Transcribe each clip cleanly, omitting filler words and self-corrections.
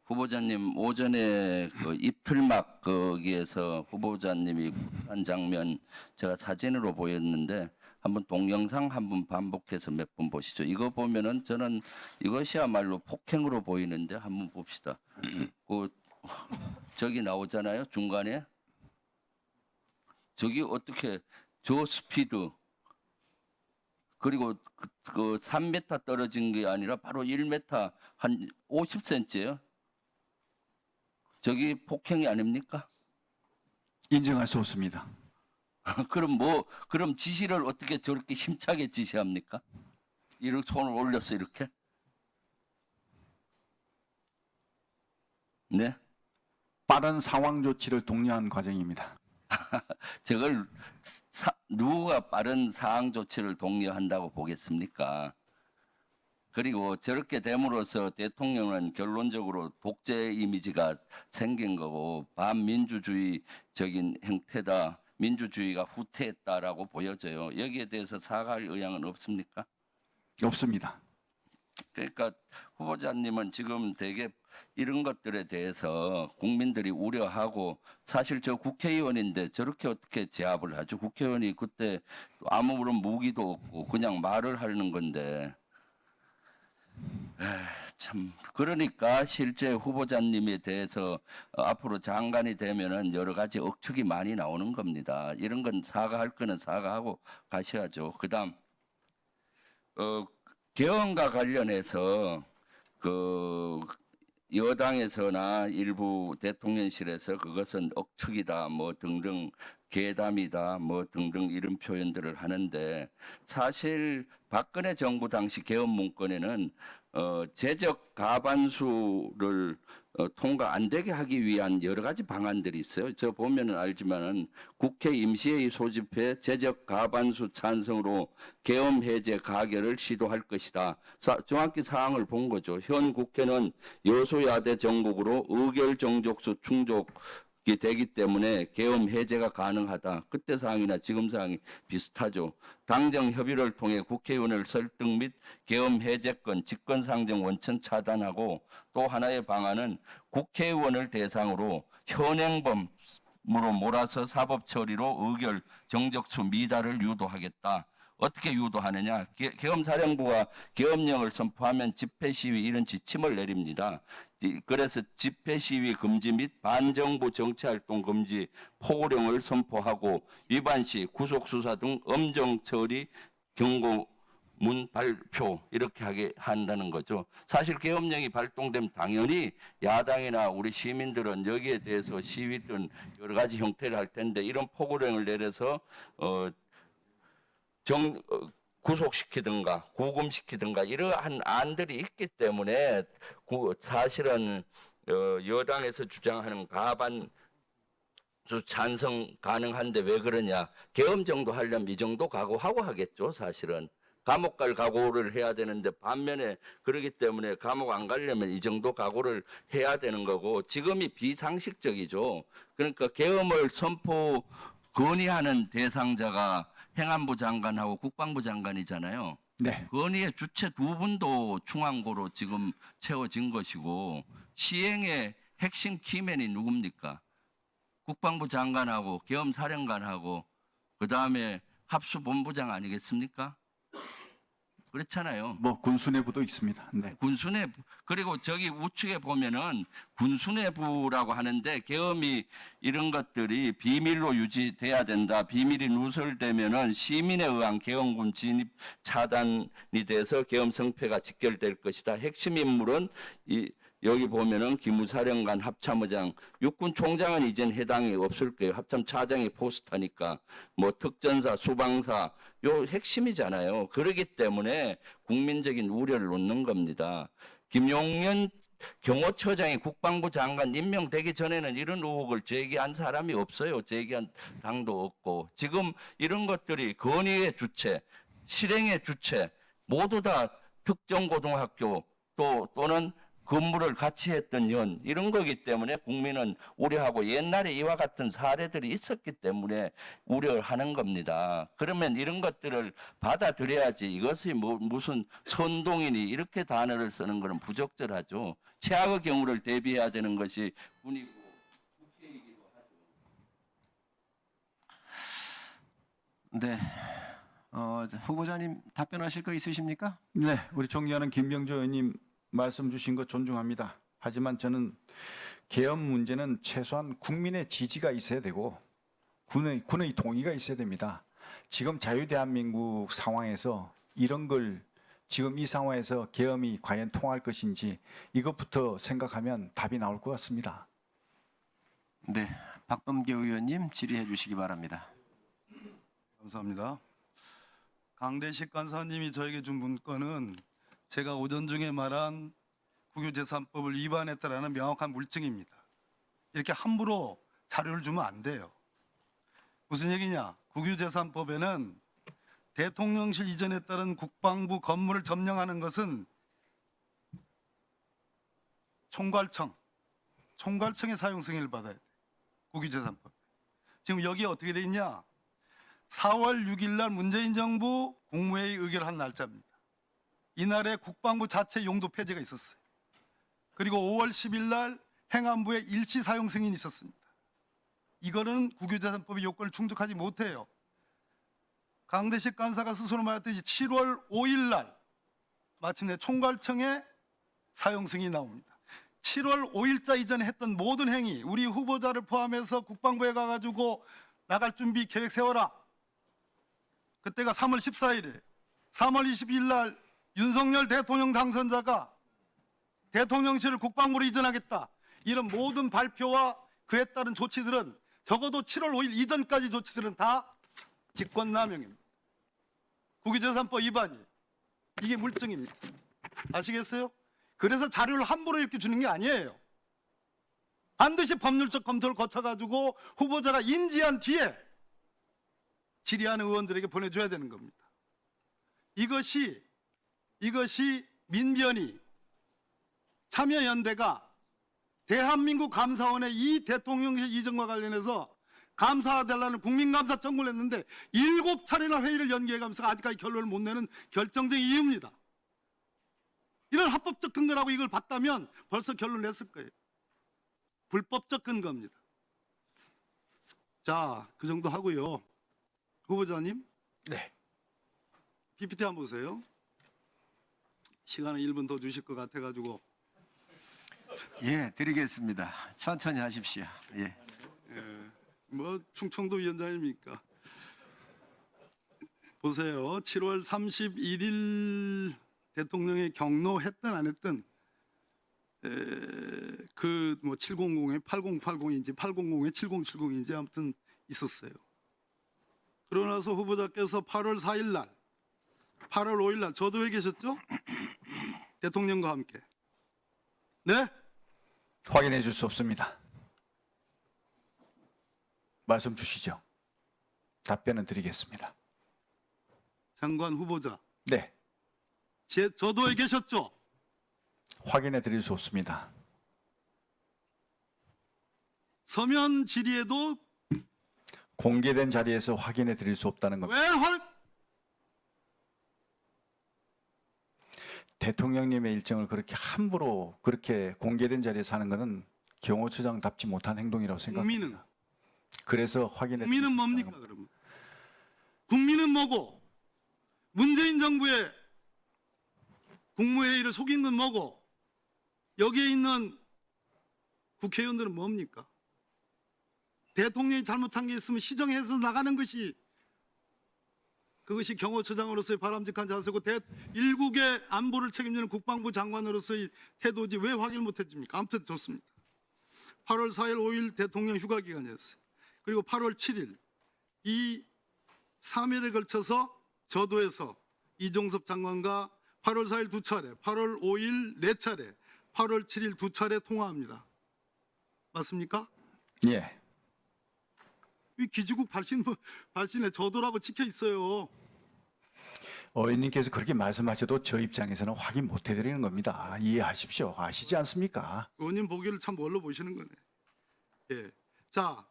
후보자님 오전에 그 입틀막 거기에서 후보자님이 한 장면 제가 사진으로 보였는데 한번 동영상 한번 반복해서 몇 번 보시죠. 이거 보면은 저는 이것이야말로 폭행으로 보이는데 한번 봅시다. 그 저기 나오잖아요. 중간에 저기 어떻게 저 스피드 그리고 그 3m 떨어진 게 아니라 바로 1m 한 50cm예요. 저기 폭행이 아닙니까? 인정할 수 없습니다. 그럼 지시를 어떻게 저렇게 힘차게 지시합니까? 이렇게 손을 올려서 이렇게? 네? 빠른 상황 조치를 독려한 과정입니다. 저걸 누가 빠른 사항 조치를 독려한다고 보겠습니까? 그리고 저렇게 됨으로써 대통령은 결론적으로 독재 이미지가 생긴 거고 반민주주의적인 형태다. 민주주의가 후퇴했다라고 보여져요. 여기에 대해서 사과할 의향은 없습니까? 없습니다. 그러니까 후보자님은 지금 되게 이런 것들에 대해서 국민들이 우려하고 사실 저 국회의원인데 저렇게 어떻게 제압을 하죠? 국회의원이 그때 아무런 무기도 없고 그냥 말을 하는 건데 참 그러니까 실제 후보자님에 대해서 앞으로 장관이 되면은 여러 가지 억측이 많이 나오는 겁니다. 이런 건 사과할 거는 사과하고 가셔야죠. 그다음 개헌과 관련해서 그 여당에서나 일부 대통령실에서 그것은 억측이다 뭐 등등 괴담이다 뭐 등등 이런 표현들을 하는데 사실 박근혜 정부 당시 개헌 문건에는 재적 과반수를 통과 안 되게 하기 위한 여러 가지 방안들이 있어요. 저 보면은 알지만은 국회 임시회의 소집해 재적 과반수 찬성으로 계엄 해제 가결을 시도할 것이다. 정확히 사항을 본 거죠. 현 국회는 여소야대 정국으로 의결 정족수 충족이 되기 때문에 계엄 해제가 가능하다. 그때 사항이나 지금 사항이 비슷하죠. 당정 협의를 통해 국회의원을 설득 및 계엄 해제권, 직권상정 원천 차단하고 또 하나의 방안은 국회의원을 대상으로 현행범으로 몰아서 사법 처리로 의결 정적수 미달을 유도하겠다. 어떻게 유도하느냐? 계엄사령부가 계엄령을 선포하면 집회 시위 이런 지침을 내립니다. 그래서 집회 시위 금지 및 반정부 정치활동 금지 포고령을 선포하고 위반 시 구속 수사 등 엄정 처리 경고문 발표 이렇게 하게 한다는 거죠. 사실 계엄령이 발동되면 당연히 야당이나 우리 시민들은 여기에 대해서 시위든 여러 가지 형태를 할 텐데 이런 포고령을 내려서 구속시키든가 구금시키든가 이러한 안들이 있기 때문에 사실은 여당에서 주장하는 과반수 찬성 가능한데 왜 그러냐. 계엄 정도 하려면 이 정도 각오하고 하겠죠. 사실은. 감옥 갈 각오를 해야 되는데 반면에 그러기 때문에 감옥 안 가려면 이 정도 각오를 해야 되는 거고 지금이 비상식적이죠. 그러니까 계엄을 건의하는 대상자가 행안부 장관하고 국방부 장관이잖아요. 네. 건의의 주체 두 분도 중앙고로 지금 채워진 것이고 시행의 핵심 키맨이 누굽니까? 국방부 장관하고 계엄사령관하고 그다음에 합수본부장 아니겠습니까? 그렇잖아요. 뭐 군수내부도 있습니다. 네. 군수내부 그리고 저기 우측에 보면은 군수내부라고 하는데 계엄이 이런 것들이 비밀로 유지돼야 된다. 비밀이 누설되면은 시민에 의한 계엄군 진입 차단이 돼서 계엄 성패가 직결될 것이다. 핵심 인물은 여기 보면은 기무사령관, 합참의장, 육군총장은 이젠 해당이 없을 거예요. 합참차장이 포스터니까 뭐 특전사, 수방사 요 핵심이잖아요. 그렇기 때문에 국민적인 우려를 놓는 겁니다. 김용현 경호처장이 국방부 장관 임명되기 전에는 이런 의혹을 제기한 사람이 없어요. 제기한 당도 없고 지금 이런 것들이 건의의 주체, 실행의 주체 모두 다 특정고등학교 또는 근무를 같이 했던 연 이런 거기 때문에 국민은 우려하고 옛날에 이와 같은 사례들이 있었기 때문에 우려하는 겁니다. 그러면 이런 것들을 받아들여야지 이것이 뭐 무슨 선동이니 이렇게 단어를 쓰는 것은 부적절하죠. 최악의 경우를 대비해야 되는 것이 군이고 국회이기도 하죠. 네. 후보자님 답변하실 거 있으십니까? 네, 우리 존경하는 김병조 의원님 말씀 주신 거 존중합니다. 하지만 저는 계엄 문제는 최소한 국민의 지지가 있어야 되고 군의 동의가 있어야 됩니다. 지금 자유대한민국 상황에서 이런 걸 지금 이 상황에서 계엄이 과연 통할 것인지 이것부터 생각하면 답이 나올 것 같습니다. 네. 박범계 의원님 질의해 주시기 바랍니다. 감사합니다. 강대식 간사님이 저에게 준 문건은 제가 오전 중에 말한 국유재산법을 위반했다라는 명확한 물증입니다. 이렇게 함부로 자료를 주면 안 돼요. 무슨 얘기냐? 국유재산법에는 대통령실 이전에 따른 국방부 건물을 점령하는 것은 총괄청의 사용 승인을 받아야 돼. 국유재산법. 지금 여기에 어떻게 돼 있냐? 4월 6일 날 문재인 정부 국무회의 의결한 날짜입니다. 이날에 국방부 자체 용도 폐지가 있었어요. 그리고 5월 10일 날 행안부의 일시 사용 승인이 있었습니다. 이거는 국유재산법의 요건을 충족하지 못해요. 강대식 간사가 스스로 말했듯이 7월 5일 날 마침내 총괄청의 사용 승인이 나옵니다. 7월 5일자 이전에 했던 모든 행위, 우리 후보자를 포함해서 국방부에 가가지고 나갈 준비 계획 세워라. 그때가 3월 14일에 3월 22일 날 윤석열 대통령 당선자가 대통령실을 국방부로 이전하겠다. 이런 모든 발표와 그에 따른 조치들은 적어도 7월 5일 이전까지 조치들은 다 직권남용입니다. 국유재산법 위반이 이게 물증입니다. 아시겠어요? 그래서 자료를 함부로 이렇게 주는 게 아니에요. 반드시 법률적 검토를 거쳐가지고 후보자가 인지한 뒤에 질의하는 의원들에게 보내줘야 되는 겁니다. 이것이 민변이 참여연대가 대한민국 감사원의 이 대통령실 이전과 관련해서 감사해달라는 국민감사 청구를 했는데 7차례나 회의를 연기해가면서 아직까지 결론을 못 내는 결정적인 이유입니다. 이런 합법적 근거라고 이걸 봤다면 벌써 결론 냈을 거예요. 불법적 근거입니다. 자, 그 정도 하고요. 후보자님, 네. PPT 한번 보세요. 시간을 1분 더 주실 것 같아가지고. 예, 드리겠습니다. 천천히 하십시오. 예. 뭐 충청도 위원장입니까? 보세요. 7월 31일 대통령의 경로했든 안 했든 그 뭐 700에 8080인지 800에 7070인지 아무튼 있었어요. 그러고 나서 후보자께서 8월 4일 날 8월 5일 날 저도 왜 계셨죠? 대통령과 함께. 네? 확인해 줄 수 없습니다. 말씀 주시죠. 답변은 드리겠습니다. 장관 후보자. 네, 저도 왜 계셨죠? 확인해 드릴 수 없습니다. 서면 질의에도 공개된 자리에서 확인해 드릴 수 없다는 겁니다. 대통령님의 일정을 그렇게 함부로 그렇게 공개된 자리에서 하는 것은 경호처장답지 못한 행동이라고 생각합니다. 국민은 그래서 확인해 드릴 국민은 수 없다는 뭡니까 겁니다. 그러면? 국민은 뭐고? 문재인 정부의 국무회의를 속인 건 뭐고? 여기에 있는 국회의원들은 뭡니까? 대통령이 잘못한 게 있으면 시정해서 나가는 것이 그것이 경호처장으로서의 바람직한 자세고 일국의 안보를 책임지는 국방부 장관으로서의 태도지 왜 확인을 못 해줍니까? 아무튼 좋습니다. 8월 4일 5일 대통령 휴가 기간이었어요. 그리고 8월 7일 이 3일에 걸쳐서 저도에서 이종섭 장관과 8월 4일 2차례, 8월 5일 4차례, 8월 7일 2차례 통화합니다. 맞습니까? 예. 이 기지국 발신에 저도라고 찍혀 있어요. 의원님께서 그렇게 말씀하셔도 저 입장에서는 확인 못 해드리는 겁니다. 이해하십시오. 아시지 않습니까? 의원님 보기를 참 뭘로 보시는 거네. 예. 자,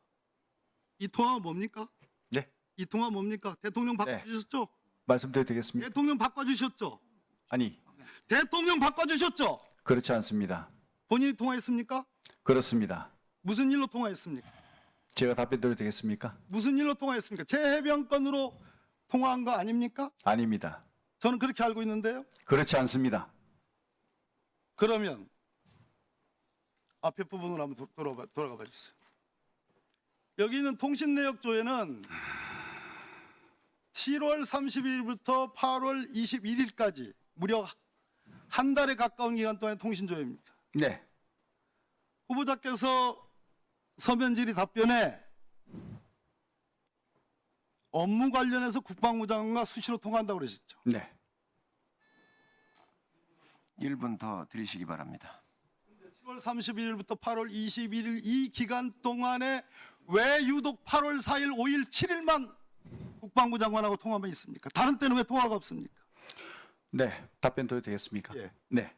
이 통화가 뭡니까? 네, 이 통화 뭡니까? 대통령 바꿔주셨죠? 말씀드려도 되겠습니까? 대통령 바꿔주셨죠? 아니, 대통령 바꿔주셨죠? 그렇지 않습니다. 본인이 통화했습니까? 그렇습니다. 무슨 일로 통화했습니까? 제가 답변 드려도 되겠습니까? 무슨 일로 통화했습니까? 제 해병권으로 통화한 거 아닙니까? 아닙니다. 저는 그렇게 알고 있는데요. 그렇지 않습니다. 그러면 앞에 부분으로 한번 돌아가 봐주세요. 여기 있는 통신내역조에는 7월 30일부터 8월 21일까지 무려 한 달에 가까운 기간 동안의 통신조회입니다. 네, 후보자께서 서면 질의 답변에 업무 관련해서 국방부 장관과 수시로 통화한다고 그러셨죠. 네. 1분 더 드리시기 바랍니다. 7월 31일부터 8월 21일 이 기간 동안에 왜 유독 8월 4일, 5일, 7일만 국방부 장관하고 통화만 있습니까? 다른 때는 왜 통화가 없습니까? 네, 답변 드려도 되겠습니까? 예. 네.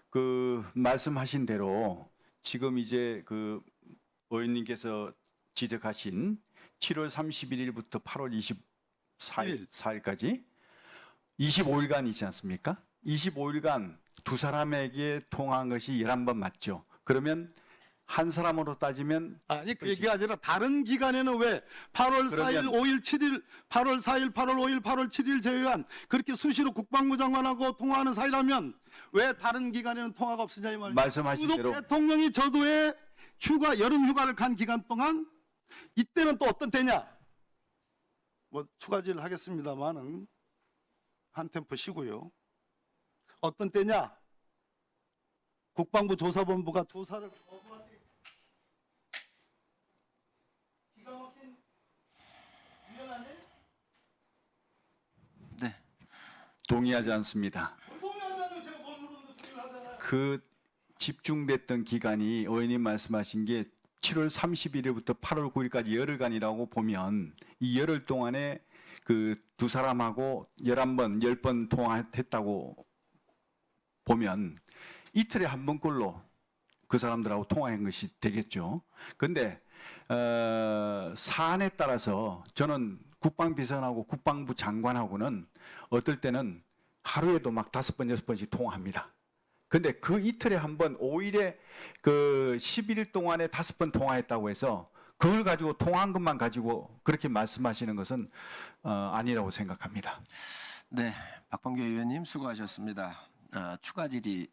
그 말씀하신 대로 지금 이제 그 의원님께서 지적하신 7월 31일부터 8월 24일까지 25일간 있지 않습니까? 25일간 두 사람에게 통화한 것이 11번 맞죠? 그러면 한 사람으로 따지면 아니 그 얘기가 아니라 다른 기간에는 왜 8월 4일, 그러면- 5일, 7일, 8월 4일, 8월 5일, 8월 7일 제외한 그렇게 수시로 국방부 장관하고 통화하는 사이라면 왜 다른 기간에는 통화가 없으냐 이 말이죠. 말씀하신 유독 대로 대통령이 저도에 휴가 여름 휴가를 간 기간 동안 이때는 또 어떤 때냐? 뭐 추가질 하겠습니다만은 한 템포 쉬고요. 어떤 때냐? 국방부 조사본부가 조사를 거부하게 기가 막힌 위헌 아니에요? 네. 동의하지 않습니다. 동의하잖아요. 제가 뭘 물었는데 동의를 하잖아요. 그 집중됐던 기간이 의원님 말씀하신 게 7월 31일부터 8월 9일까지 열흘간이라고 보면 이 열흘 동안에 그 두 사람하고 11번, 10번 통화했다고 보면 이틀에 한 번꼴로 그 사람들하고 통화한 것이 되겠죠. 그런데 사안에 따라서 저는 국방비서관하고 국방부 장관하고는 어떨 때는 하루에도 막 5번, 6번씩 통화합니다. 근데 그 이틀에 한 번, 5일에 그 11일 동안에 5번 통화했다고 해서 그걸 가지고 통화한 것만 가지고 그렇게 말씀하시는 것은 아니라고 생각합니다. 네, 박범계 의원님 수고하셨습니다. 추가 질의